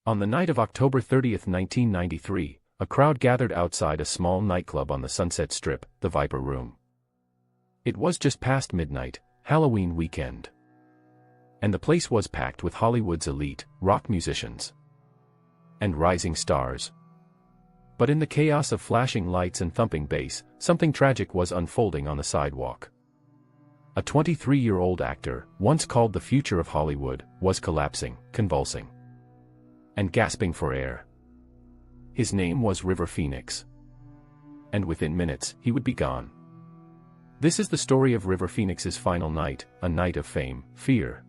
On the night of October 30, 1993, a crowd gathered outside a small nightclub on the Sunset Strip, the Viper Room. It was just past midnight, Halloween weekend. And the place was packed with Hollywood's elite, rock musicians and rising stars. But in the chaos of flashing lights and thumping bass, something tragic was unfolding on the sidewalk. A 23-year-old actor, once called the future of Hollywood, was collapsing, convulsing, and gasping for air. His name was River Phoenix. And within minutes, he would be gone. This is the story of River Phoenix's final night, a night of fame, fear,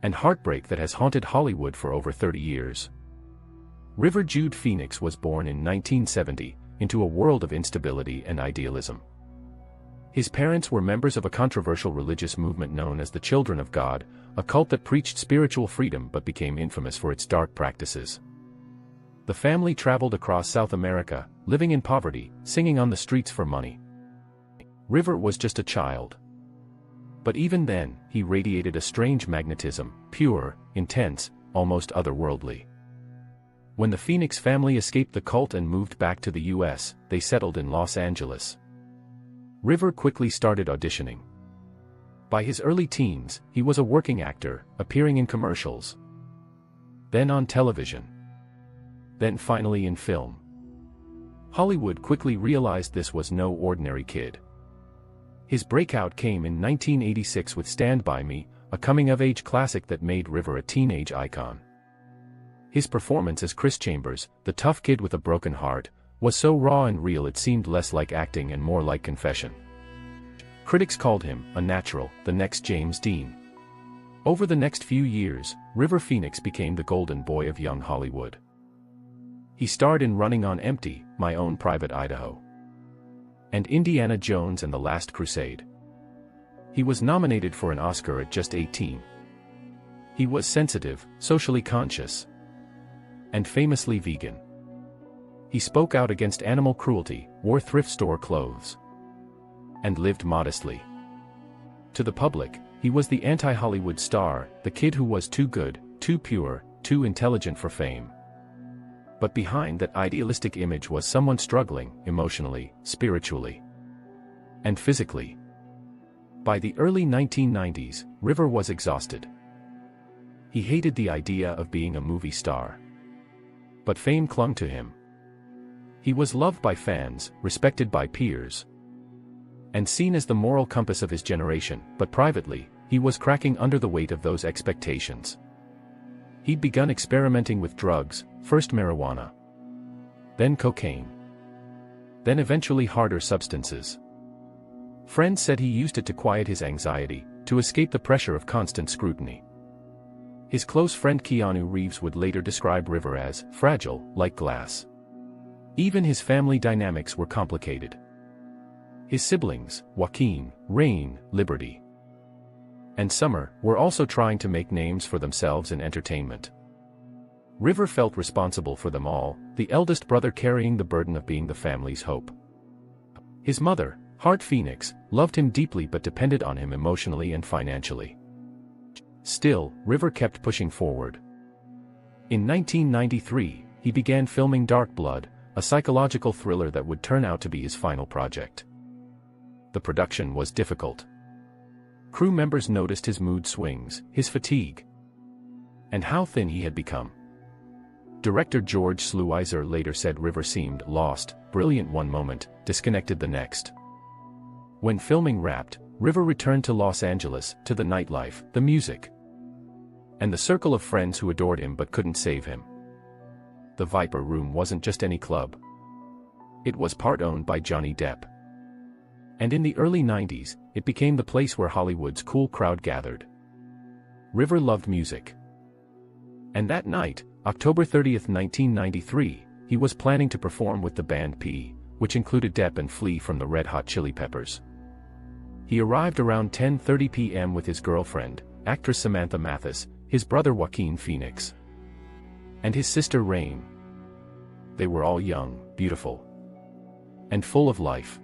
and heartbreak that has haunted Hollywood for over 30 years. River Jude Phoenix was born in 1970, into a world of instability and idealism. His parents were members of a controversial religious movement known as the Children of God, a cult that preached spiritual freedom but became infamous for its dark practices. The family traveled across South America, living in poverty, singing on the streets for money. River was just a child. But even then, he radiated a strange magnetism, pure, intense, almost otherworldly. When the Phoenix family escaped the cult and moved back to the US, they settled in Los Angeles. River quickly started auditioning. By his early teens, he was a working actor, appearing in commercials, then on television, then finally in film. Hollywood quickly realized this was no ordinary kid. His breakout came in 1986 with Stand By Me, a coming-of-age classic that made River a teenage icon. His performance as Chris Chambers, the tough kid with a broken heart, was so raw and real it seemed less like acting and more like confession. Critics called him a natural, the next James Dean. Over the next few years, River Phoenix became the golden boy of young Hollywood. He starred in Running on Empty, My Own Private Idaho, and Indiana Jones and the Last Crusade. He was nominated for an Oscar at just 18. He was sensitive, socially conscious, and famously vegan. He spoke out against animal cruelty, wore thrift store clothes, and lived modestly. To the public, he was the anti-Hollywood star, the kid who was too good, too pure, too intelligent for fame. But behind that idealistic image was someone struggling, emotionally, spiritually, and physically. By the early 1990s, River was exhausted. He hated the idea of being a movie star. But fame clung to him. He was loved by fans, respected by peers, and seen as the moral compass of his generation, but privately, he was cracking under the weight of those expectations. He'd begun experimenting with drugs, first marijuana, then cocaine, then eventually harder substances. Friends said he used it to quiet his anxiety, to escape the pressure of constant scrutiny. His close friend Keanu Reeves would later describe River as fragile, like glass. Even his family dynamics were complicated. His siblings, Joaquin, Rain, Liberty, and Summer, were also trying to make names for themselves in entertainment. River felt responsible for them all, the eldest brother carrying the burden of being the family's hope. His mother, Heart Phoenix, loved him deeply but depended on him emotionally and financially. Still, River kept pushing forward. In 1993, he began filming Dark Blood, a psychological thriller that would turn out to be his final project. The production was difficult. Crew members noticed his mood swings, his fatigue, and how thin he had become. Director George Sluizer later said River seemed lost, brilliant one moment, disconnected the next. When filming wrapped, River returned to Los Angeles, to the nightlife, the music, and the circle of friends who adored him but couldn't save him. The Viper Room wasn't just any club. It was part owned by Johnny Depp. And in the early 90s, it became the place where Hollywood's cool crowd gathered. River loved music. And that night, October 30, 1993, he was planning to perform with the band P, which included Depp and Flea from the Red Hot Chili Peppers. He arrived around 10:30 p.m. with his girlfriend, actress Samantha Mathis, his brother Joaquin Phoenix, and his sister Rain. They were all young, beautiful, and full of life.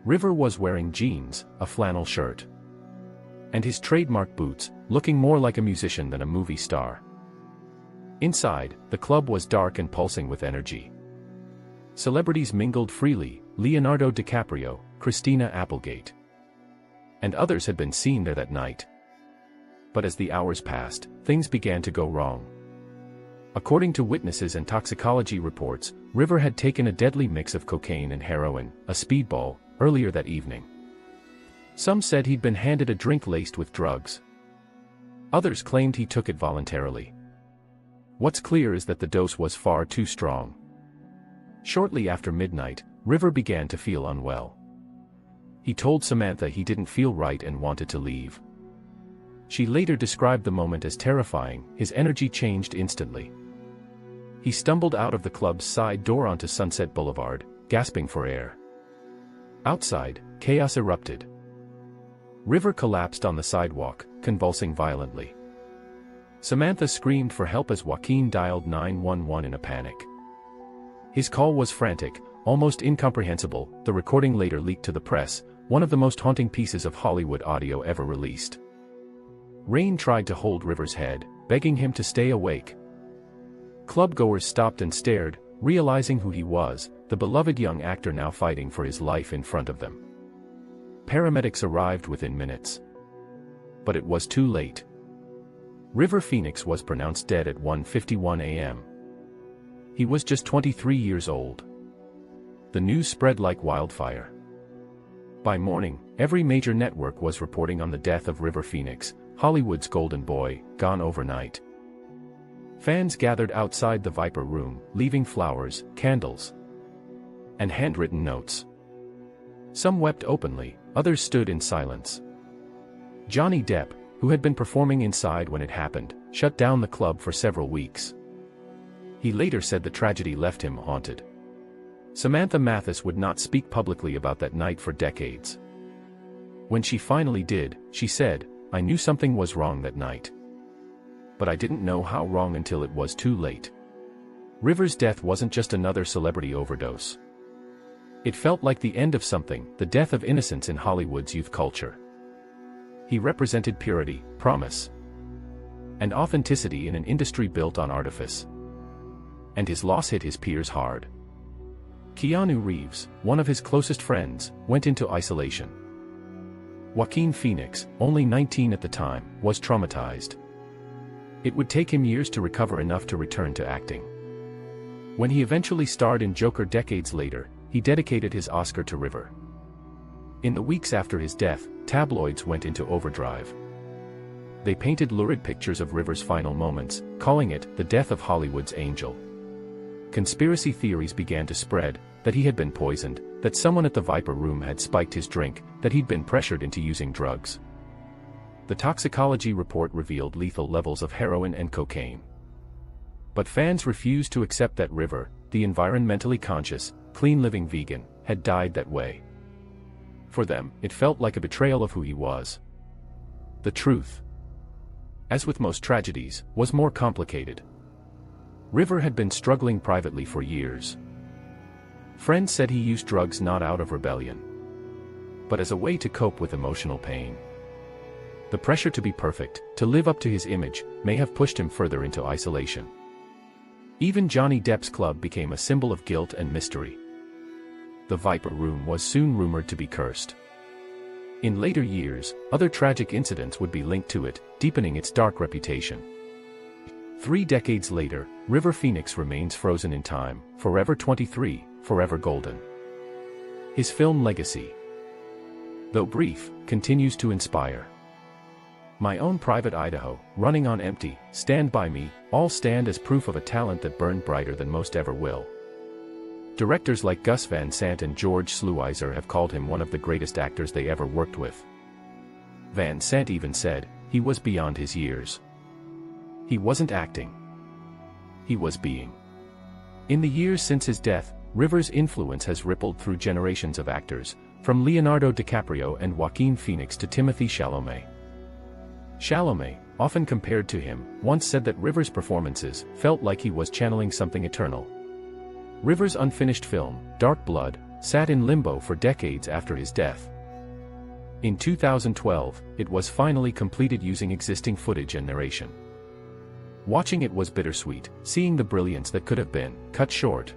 River was wearing jeans, a flannel shirt, and his trademark boots, looking more like a musician than a movie star. Inside, the club was dark and pulsing with energy. Celebrities mingled freely: Leonardo DiCaprio, Christina Applegate, and others had been seen there that night. But as the hours passed, things began to go wrong. According to witnesses and toxicology reports, River had taken a deadly mix of cocaine and heroin, a speedball, earlier that evening. Some said he'd been handed a drink laced with drugs. Others claimed he took it voluntarily. What's clear is that the dose was far too strong. Shortly after midnight, River began to feel unwell. He told Samantha he didn't feel right and wanted to leave. She later described the moment as terrifying. His energy changed instantly. He stumbled out of the club's side door onto Sunset Boulevard, gasping for air. Outside, chaos erupted. River collapsed on the sidewalk, convulsing violently. Samantha screamed for help as Joaquin dialed 911 in a panic. His call was frantic, almost incomprehensible. The recording later leaked to the press, one of the most haunting pieces of Hollywood audio ever released. Rain tried to hold River's head, begging him to stay awake. Clubgoers stopped and stared, realizing who he was, the beloved young actor now fighting for his life in front of them. Paramedics arrived within minutes. But it was too late. River Phoenix was pronounced dead at 1:51 a.m. He was just 23 years old. The news spread like wildfire. By morning, every major network was reporting on the death of River Phoenix, Hollywood's golden boy, gone overnight. Fans gathered outside the Viper Room, leaving flowers, candles, and handwritten notes. Some wept openly, others stood in silence. Johnny Depp, who had been performing inside when it happened, shut down the club for several weeks. He later said the tragedy left him haunted. Samantha Mathis would not speak publicly about that night for decades. When she finally did, she said, "I knew something was wrong that night. But I didn't know how wrong until it was too late." River's death wasn't just another celebrity overdose. It felt like the end of something, the death of innocence in Hollywood's youth culture. He represented purity, promise, and authenticity in an industry built on artifice. And his loss hit his peers hard. Keanu Reeves, one of his closest friends, went into isolation. Joaquin Phoenix, only 19 at the time, was traumatized. It would take him years to recover enough to return to acting. When he eventually starred in Joker decades later, he dedicated his Oscar to River. In the weeks after his death, tabloids went into overdrive. They painted lurid pictures of River's final moments, calling it the death of Hollywood's angel. Conspiracy theories began to spread, that he had been poisoned, that someone at the Viper Room had spiked his drink, that he'd been pressured into using drugs. The toxicology report revealed lethal levels of heroin and cocaine. But fans refused to accept that River, the environmentally conscious, clean-living vegan, had died that way. For them, it felt like a betrayal of who he was. The truth, as with most tragedies, was more complicated. River had been struggling privately for years. Friends said he used drugs not out of rebellion, but as a way to cope with emotional pain. The pressure to be perfect, to live up to his image, may have pushed him further into isolation. Even Johnny Depp's club became a symbol of guilt and mystery. The Viper Room was soon rumored to be cursed. In later years, other tragic incidents would be linked to it, deepening its dark reputation. 3 decades later, River Phoenix remains frozen in time, forever 23, forever golden. His film legacy, though brief, continues to inspire. My Own Private Idaho, Running on Empty, Stand By Me, all stand as proof of a talent that burned brighter than most ever will. Directors like Gus Van Sant and George Sluizer have called him one of the greatest actors they ever worked with. Van Sant even said, he was beyond his years. He wasn't acting. He was being. In the years since his death, River's influence has rippled through generations of actors, from Leonardo DiCaprio and Joaquin Phoenix to Timothée Chalamet. Chalamet, often compared to him, once said that River's performances felt like he was channeling something eternal. River's unfinished film, Dark Blood, sat in limbo for decades after his death. In 2012, it was finally completed using existing footage and narration. Watching it was bittersweet, seeing the brilliance that could have been cut short.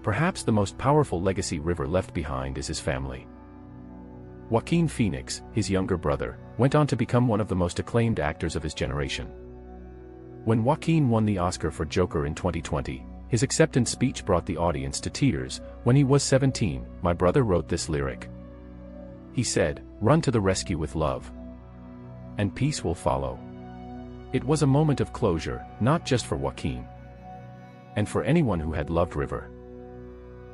Perhaps the most powerful legacy River left behind is his family. Joaquin Phoenix, his younger brother, went on to become one of the most acclaimed actors of his generation. When Joaquin won the Oscar for Joker in 2020, his acceptance speech brought the audience to tears. When he was 17, my brother wrote this lyric. He said, "Run to the rescue with love, and peace will follow." It was a moment of closure, not just for Joaquin, and for anyone who had loved River.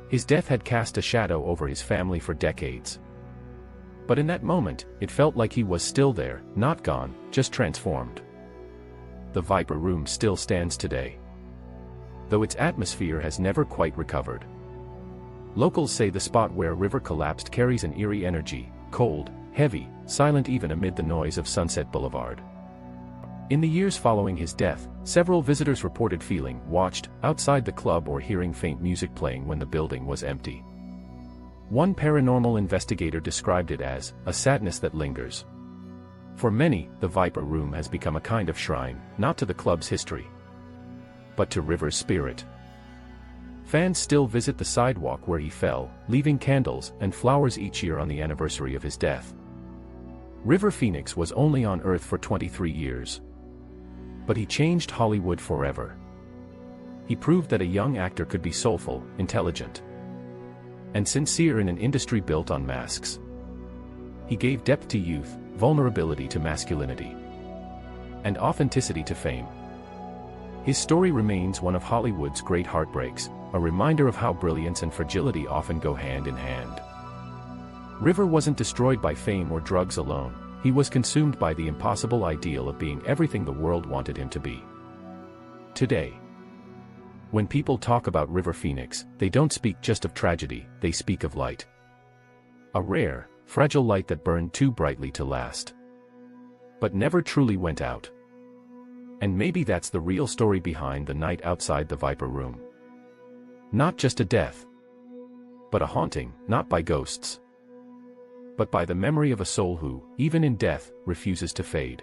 His death had cast a shadow over his family for decades. But in that moment, it felt like he was still there, not gone, just transformed. The Viper Room still stands today, though its atmosphere has never quite recovered. Locals say the spot where River collapsed carries an eerie energy, cold, heavy, silent even amid the noise of Sunset Boulevard. In the years following his death, several visitors reported feeling watched outside the club or hearing faint music playing when the building was empty. One paranormal investigator described it as a sadness that lingers. For many, the Viper Room has become a kind of shrine, not to the club's history, but to River's spirit. Fans still visit the sidewalk where he fell, leaving candles and flowers each year on the anniversary of his death. River Phoenix was only on Earth for 23 years. But he changed Hollywood forever. He proved that a young actor could be soulful, intelligent, and sincere in an industry built on masks. He gave depth to youth, vulnerability to masculinity, and authenticity to fame. His story remains one of Hollywood's great heartbreaks, a reminder of how brilliance and fragility often go hand in hand. River wasn't destroyed by fame or drugs alone. He was consumed by the impossible ideal of being everything the world wanted him to be. Today, when people talk about River Phoenix, they don't speak just of tragedy, they speak of light. A rare, fragile light that burned too brightly to last, but never truly went out. And maybe that's the real story behind the night outside the Viper Room. Not just a death, but a haunting, not by ghosts, but by the memory of a soul who, even in death, refuses to fade.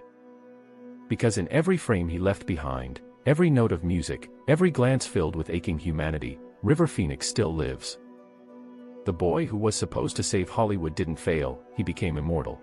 Because in every frame he left behind, every note of music, every glance filled with aching humanity, River Phoenix still lives. The boy who was supposed to save Hollywood didn't fail, he became immortal.